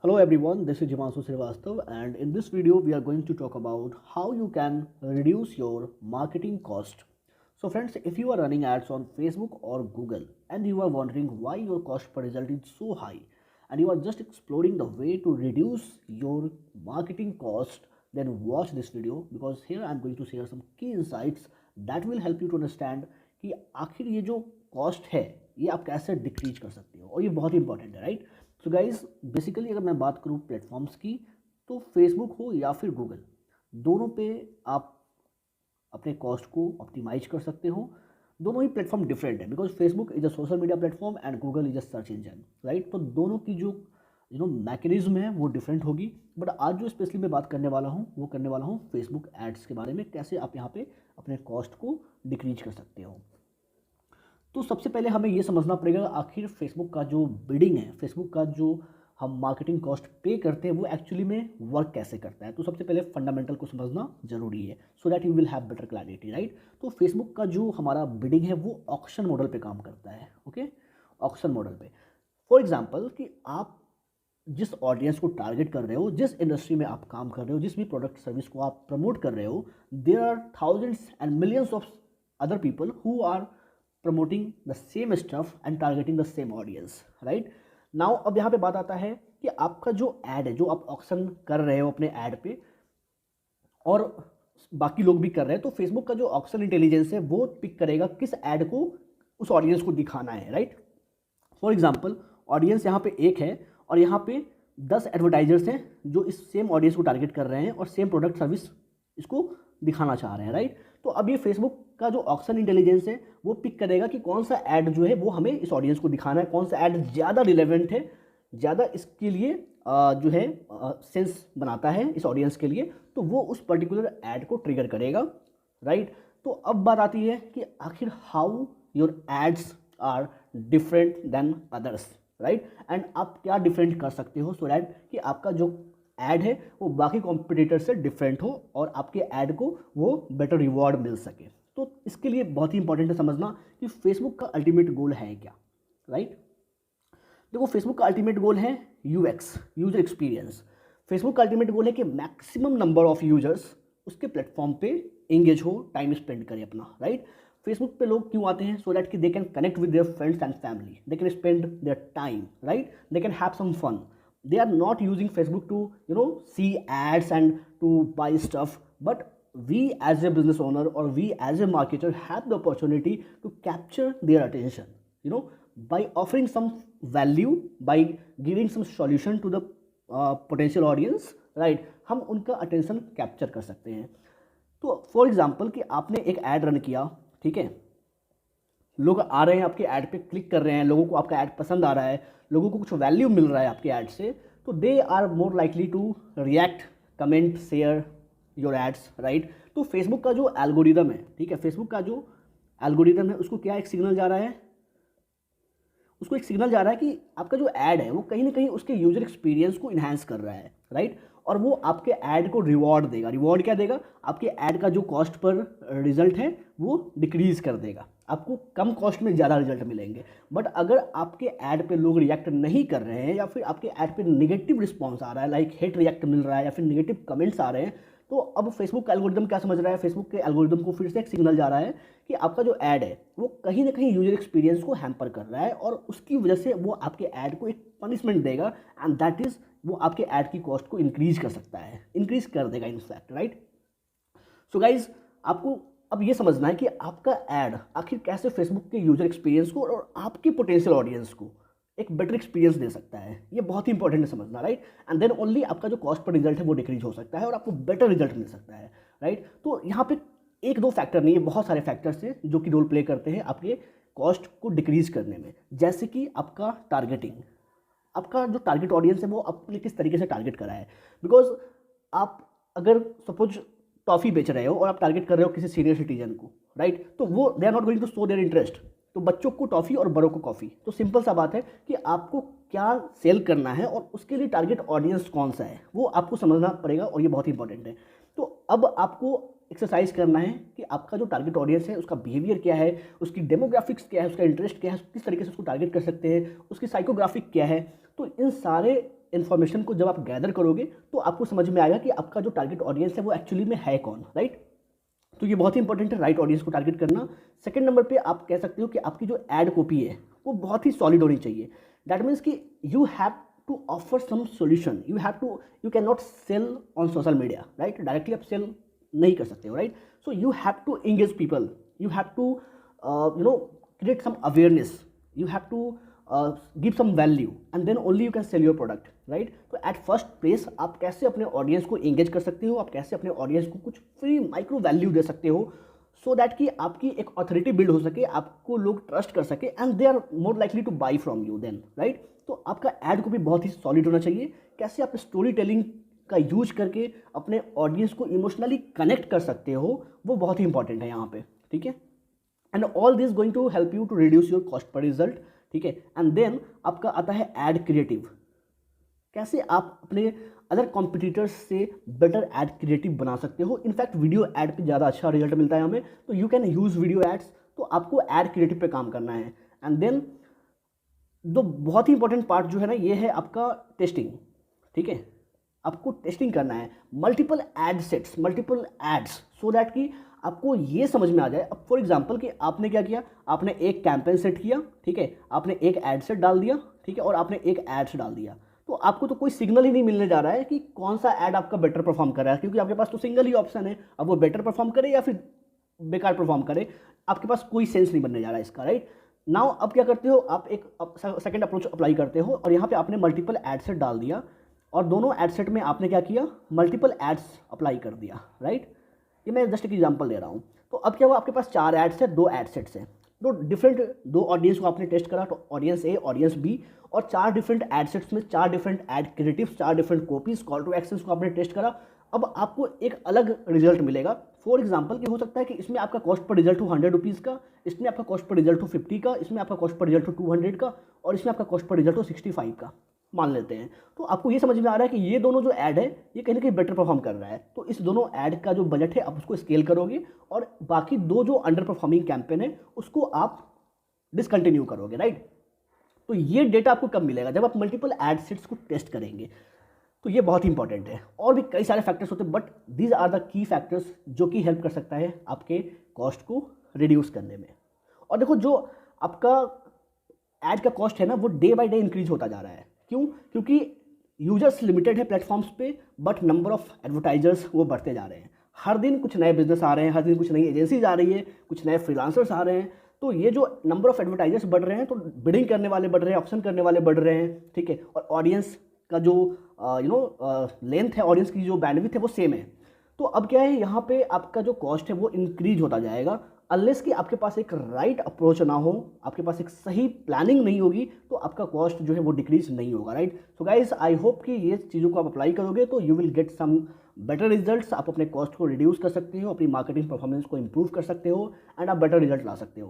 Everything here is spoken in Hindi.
Hello everyone, this is Himanshu Srivastav, and in this video we are going to talk about how you can reduce your marketing cost. So friends, if you are running ads on Facebook or Google and you are wondering why your cost per result is so high and you are just exploring the way to reduce your marketing cost, then watch this video because here I am going to share some key insights that will help you to understand कि आखिर ये जो कॉस्ट है ये आप कैसे डिक्रीज कर सकते हो और ये बहुत इंपॉर्टेंट है, राइट। सो गाइज बेसिकली अगर मैं बात करूँ प्लेटफॉर्म्स की, तो फेसबुक हो या फिर गूगल, दोनों पे आप अपने कॉस्ट को ऑप्टिमाइज कर सकते हो। दोनों ही प्लेटफॉर्म डिफरेंट है because Facebook is a social media platform and Google is a search engine, right. तो दोनों की जो मैकेनिज्म है वो डिफरेंट होगी। बट आज जो स्पेशली मैं बात करने वाला हूँ वो करने वाला हूँ फेसबुक एड्स के बारे में, कैसे आप यहाँ पे अपने कॉस्ट को डिक्रीज कर सकते हो। तो सबसे पहले हमें ये समझना पड़ेगा आखिर फेसबुक का जो बिडिंग है, फेसबुक का जो हम मार्केटिंग कॉस्ट पे करते हैं वो एक्चुअली में वर्क कैसे करता है। तो सबसे पहले फंडामेंटल को समझना जरूरी है so that you will have better clarity, right. तो फेसबुक का जो हमारा बिडिंग है वो ऑक्शन मॉडल पे काम करता है, ओके, ऑक्शन मॉडल पे। फॉर एग्जाम्पल कि आप जिस ऑडियंस को टारगेट कर रहे हो, जिस इंडस्ट्री में आप काम कर रहे हो, जिस भी प्रोडक्ट सर्विस को आप प्रमोट कर रहे हो, there are thousands and millions of other people who are promoting the same stuff and targeting the same audience, right? Now अब यहाँ पे बात आता है कि आपका जो ad है, जो आप ऑक्शन कर रहे हो अपने ad पे और बाकी लोग भी कर रहे हैं, तो फेसबुक का जो ऑक्शन इंटेलिजेंस है वो पिक करेगा किस ad को उस ऑडियंस को दिखाना है, राइट। फॉर एग्जाम्पल ऑडियंस यहाँ पे एक है और यहाँ पे 10 एडवर्टाइजर्स हैं जो इस सेम ऑडियंस को टारगेट कर रहे हैं और सेम प्रोडक्ट सर्विस इसको दिखाना चाह रहे हैं, राइट। तो अब ये फेसबुक का जो ऑक्शन इंटेलिजेंस है वो पिक करेगा कि कौन सा ऐड जो है वो हमें इस ऑडियंस को दिखाना है, कौन सा ऐड ज़्यादा रिलेवेंट है, ज़्यादा इसके लिए जो है सेंस बनाता है इस ऑडियंस के लिए, तो वो उस पर्टिकुलर ऐड को ट्रिगर करेगा, राइट। तो अब बात आती है कि आखिर how your ads are different than others, right, and आप क्या डिफरेंट कर सकते हो सो दैट कि आपका जो ऐड है वो बाकी कॉम्पिटिटर से डिफरेंट हो और आपके ऐड को वो बेटर रिवॉर्ड मिल सके। तो इसके लिए बहुत ही इंपॉर्टेंट है समझना कि फेसबुक का अल्टीमेट गोल है क्या, राइट। देखो फेसबुक का अल्टीमेट गोल है यूएक्स, यूजर एक्सपीरियंस। फेसबुक का अल्टीमेट गोल है कि मैक्सिमम नंबर ऑफ यूजर्स उसके प्लेटफॉर्म पे एंगेज हो, टाइम स्पेंड करें अपना, राइट। फेसबुक पे लोग क्यों आते हैं? सो दैट कि they can connect with their friends and family, they can spend their time, right, they can have some fun. They are not using Facebook to see ads and to buy stuff, but we as a business owner or we as a marketer have the opportunity to capture their attention, by offering some value, by giving some solution to the potential audience, right। हम उनका attention capture कर सकते हैं। तो for example कि आपने एक ad रन किया, ठीक है, लोग आ रहे हैं आपके ऐड पे, क्लिक कर रहे हैं, लोगों को आपका ऐड पसंद आ रहा है, लोगों को कुछ वैल्यू मिल रहा है आपके ऐड से, तो they are more likely to react, comment, share your ads, right. तो फेसबुक का जो एल्गोरिदम है, ठीक है, फेसबुक का जो एल्गोरिदम है उसको क्या एक सिग्नल जा रहा है, उसको एक सिग्नल जा रहा है कि आपका जो ऐड है वो कहीं ना कहीं उसके यूजर एक्सपीरियंस को इन्हांस कर रहा है, राइट। और वो आपके ऐड को रिवॉर्ड देगा। रिवॉर्ड क्या देगा? आपके ऐड का जो कॉस्ट पर रिजल्ट है वो डिक्रीज कर देगा, आपको कम कॉस्ट में ज़्यादा रिजल्ट मिलेंगे। बट अगर आपके ऐड पे लोग रिएक्ट नहीं कर रहे हैं या फिर आपके ऐड पे नेगेटिव रिस्पॉन्स आ रहा है, लाइक हेट रिएक्ट मिल रहा है या फिर नेगेटिव कमेंट्स आ रहे हैं, तो अब फेसबुक का एल्गोरिदम क्या समझ रहा है? फेसबुक के एल्गोरिदम को फिर से एक सिग्नल जा रहा है कि आपका जो ऐड है वो कहीं ना कहीं यूजर एक्सपीरियंस को हैम्पर कर रहा है और उसकी वजह से वो आपके ऐड को एक पनिशमेंट देगा, एंड दैट इज वो आपके ऐड की कॉस्ट को इंक्रीज कर सकता है, इंक्रीज कर देगा इनफैक्ट, राइट। सो गाइज आपको अब ये समझना है कि आपका ऐड आखिर कैसे फेसबुक के यूजर एक्सपीरियंस को और आपकी पोटेंशियल ऑडियंस को एक बेटर एक्सपीरियंस दे सकता है। ये बहुत ही इंपॉर्टेंट है समझना, राइट। एंड देन ओनली आपका जो कॉस्ट पर रिजल्ट है वो डिक्रीज हो सकता है और आपको बेटर रिजल्ट मिल सकता है, राइट। तो यहाँ पे एक दो फैक्टर नहीं है, बहुत सारे फैक्टर्स हैं जो कि रोल प्ले करते हैं आपके कॉस्ट को डिक्रीज करने में। जैसे कि आपका टारगेटिंग, आपका जो टारगेट ऑडियंस है वो आपने किस तरीके से टारगेट करा है। बिकॉज आप अगर सपोज टॉफ़ी बेच रहे हो और आप टारगेट कर रहे हो किसी सीनियर सिटीजन को, राइट, तो वो they are not going to show their interest. तो बच्चों को टॉफ़ी और बड़ों को कॉफ़ी, तो सिंपल सा बात है कि आपको क्या सेल करना है और उसके लिए टारगेट ऑडियंस कौन सा है वो आपको समझना पड़ेगा और ये बहुत इंपॉर्टेंट है। तो अब आपको एक्सरसाइज करना है कि आपका जो टारगेट ऑडियंस है उसका बिहेवियर क्या है, उसकी डेमोग्राफिक्स क्या है, उसका इंटरेस्ट क्या है, किस तरीके से उसको टारगेट कर सकते हैं, उसकी साइकोग्राफिक क्या है। तो इन सारे इन्फॉर्मेशन को जब आप गैदर करोगे तो आपको समझ में आएगा कि आपका जो टारगेट ऑडियंस है वो एक्चुअली में है कौन, राइट। तो ये बहुत ही इंपॉर्टेंट है राइट ऑडियंस को टारगेट करना। सेकंड नंबर पे आप कह सकते हो कि आपकी जो एड कॉपी है वो बहुत ही सॉलिड होनी चाहिए। दैट मीन्स कि you have to offer some solution, you can not sell on social media, right. Directly आप सेल नहीं कर सकते हो, right. So you have to engage people, you have to create some awareness, you have to give some value and then only you can sell your product, right। तो at first place आप कैसे अपने ऑडियंस को एंगेज कर सकते हो, आप कैसे अपने ऑडियंस को कुछ फ्री माइक्रो वैल्यू दे सकते हो सो दैट कि आपकी एक अथॉरिटी बिल्ड हो सके, आपको लोग ट्रस्ट कर सके and they are more likely to buy from you then, right. तो आपका एड को भी बहुत ही सॉलिड होना चाहिए। कैसे आप स्टोरी टेलिंग का यूज करके अपने ऑडियंस को इमोशनली कनेक्ट कर सकते हो वो बहुत ही इंपॉर्टेंट है यहाँ पे, ठीक है। And all this going to help you to reduce your cost per result, ठीक है। एंड देन आपका आता है एड क्रिएटिव। कैसे आप अपने अदर कॉम्पिटिटर्स से बेटर एड क्रिएटिव बना सकते हो। इनफैक्ट वीडियो एड पे ज़्यादा अच्छा रिजल्ट मिलता है हमें, तो you can use video ads. तो आपको एड क्रिएटिव पे काम करना है। एंड देन दो बहुत ही इंपॉर्टेंट पार्ट जो है ना ये है आपका टेस्टिंग, ठीक है। आपको टेस्टिंग करना है multiple ad sets, multiple ads, so that कि आपको ये समझ में आ जाए। अब फॉर एग्जांपल कि आपने क्या किया, आपने एक कैंपेन सेट किया, ठीक है, आपने एक एड सेट डाल दिया, ठीक है, और आपने एक एड्स डाल दिया। तो आपको तो कोई सिग्नल ही नहीं मिलने जा रहा है कि कौन सा ऐड आपका बेटर परफॉर्म कर रहा है, क्योंकि आपके पास तो सिंगल ही ऑप्शन है। अब वो बेटर परफॉर्म करे या फिर बेकार परफॉर्म करे, आपके पास कोई सेंस नहीं बनने जा रहा है इसका, राइट। नाउ अब क्या करते हो, आप एक सेकंड अप्रोच अप्लाई करते हो और यहाँ पे आपने मल्टीपल एड सेट डाल दिया और दोनों एड सेट में आपने क्या किया, मल्टीपल एड्स अप्लाई कर दिया, राइट। ये मैं जस्ट एक एग्जांपल दे रहा हूँ। तो अब क्या हुआ, आपके पास 4 एड्स है, 2 एड सेट्स हैं, दो ऑडियंस को आपने टेस्ट करा, तो ऑडियंस ए, ऑडियंस बी, और 4 डिफरेंट एड सेट्स में 4 different ad creatives, 4 different copies, call to actions को आपने टेस्ट करा। अब आपको एक अलग रिजल्ट मिलेगा। फॉर एग्जांपल कि हो सकता है कि इसमें आपका कॉस्ट पर रिजल्ट हो 100 रुपीज़ का, इसमें आपका कॉस्ट पर रिजल्ट हो 50 का, इसमें आपका कॉस्ट पर रिजल्ट हो 200 का, और इसमें आपका कॉस्ट पर रिजल्ट हो 65 का, मान लेते हैं। तो आपको ये समझ में आ रहा है कि ये दोनों जो ऐड है ये कहीं ना कहीं बेटर परफॉर्म कर रहा है। तो इस दोनों ऐड का जो बजट है आप उसको स्केल करोगे और बाकी दो जो अंडर परफॉर्मिंग कैंपेन है उसको आप डिसकंटिन्यू करोगे, राइट। तो ये डेटा आपको कब मिलेगा, जब आप मल्टीपल एड सेट्स को टेस्ट करेंगे। तो ये बहुत ही इंपॉर्टेंट है। और भी कई सारे फैक्टर्स होते हैं, but these are the key factors जो कि हेल्प कर सकता है आपके कॉस्ट को रिड्यूस करने में। और देखो जो आपका ऐड का कॉस्ट है ना वो डे बाय डे इंक्रीज होता जा रहा है। क्यों? क्योंकि यूजर्स लिमिटेड है प्लेटफॉर्म्स पे, बट नंबर ऑफ एडवर्टाइजर्स वो बढ़ते जा रहे हैं। हर दिन कुछ नए बिजनेस आ रहे हैं, हर दिन कुछ नई एजेंसीज आ रही है, कुछ नए फ्रीलांसर्स आ रहे हैं। तो ये जो नंबर ऑफ एडवर्टाइजर्स बढ़ रहे हैं तो बिडिंग करने वाले बढ़ रहे हैं, ऑप्शन करने वाले बढ़ रहे हैं, ठीक है। और ऑडियंस का जो लेंथ है, ऑडियंस की जो बैंडविड्थ है वो सेम है। तो अब क्या है, यहाँ पे आपका जो कॉस्ट है वो इंक्रीज होता जाएगा अनलेस कि आपके पास एक राइट अप्रोच ना हो, आपके पास एक सही प्लानिंग नहीं होगी, तो आपका कॉस्ट जो है वो डिक्रीज नहीं होगा, right. So guys I hope कि ये चीज़ों को आप अप्लाई करोगे तो you will get some better results. आप अपने कॉस्ट को रिड्यूस कर सकते हो, अपनी मार्केटिंग परफॉर्मेंस को इंप्रूव कर सकते हो एंड आप बेटर रिजल्ट ला सकते हो।